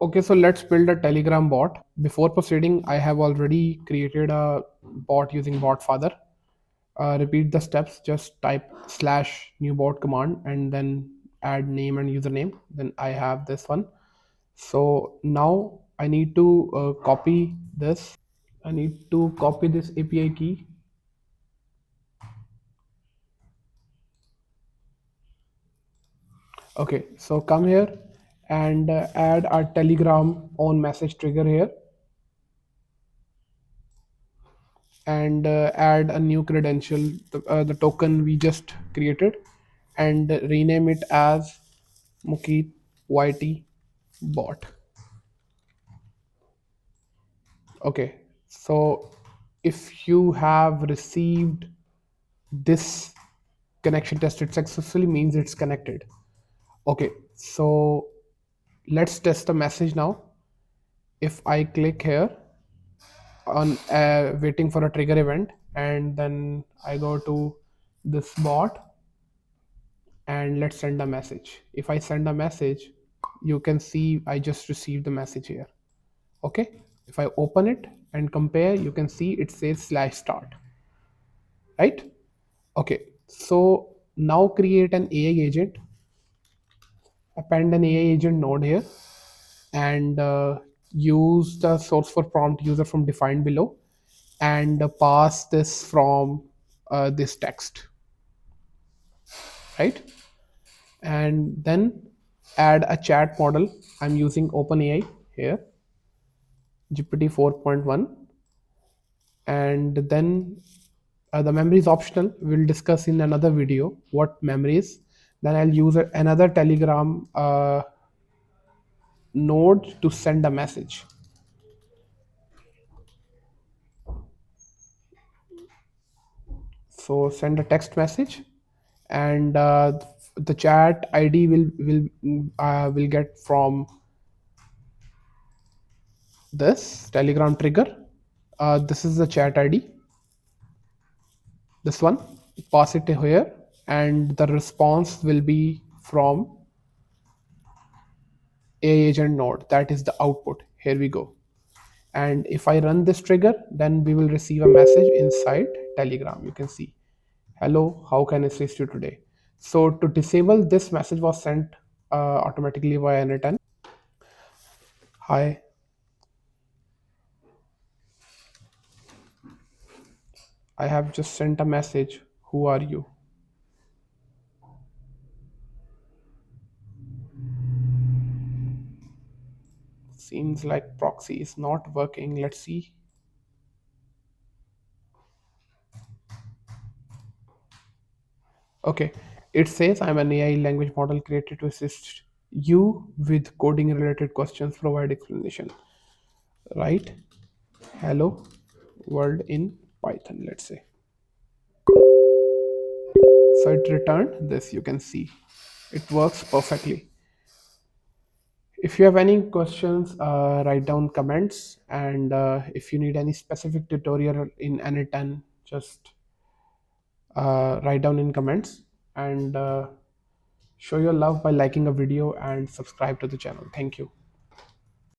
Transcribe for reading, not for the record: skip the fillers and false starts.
Okay, so let's build a Telegram bot. Before proceeding, I have already created a bot using bot father. Repeat the steps, just type slash new bot command and then add name and username. Then I have this one. So now I need to copy this. I need to copy this API key. Okay, so come here and add our Telegram on message trigger here and add a new credential, the token we just created, and rename it as Mukit YT bot. Okay, so if you have received this connection tested successfully means it's connected. Okay, so let's test the message now. If I click here on waiting for a trigger event and then I go to this bot and let's send a message. If I send a message, you can see I just received the message here. Okay, if I open it and compare, you can see it says slash start, right? Okay, so now create an AI agent, append an AI agent node here, and use the source for prompt user from defined below, and pass this from this text, right? And then add a chat model. I'm using OpenAI here, GPT 4.1, and then the memory is optional. We'll discuss in another video what memory is. Then I'll use another Telegram node to send a message. So send a text message, and the chat ID will get from this Telegram trigger. This is the chat ID. This one, pass it here, and the response will be from a agent node. That is the output. Here we go. And if I run this trigger, then we will receive a message inside Telegram. You can see, hello, how can I assist you today? So to disable this message was sent automatically via n8n. Hi, I have just sent a message. Who are you? Seems like proxy is not working. Let's see. Okay, it says I'm an AI language model created to assist you with coding related questions, provide explanation. Right? Hello, world in Python, let's say. So it returned this, you can see. It works perfectly. If you have any questions, write down comments, and if you need any specific tutorial in n8n, just write down in comments, and show your love by liking a video and subscribe to the channel. Thank you.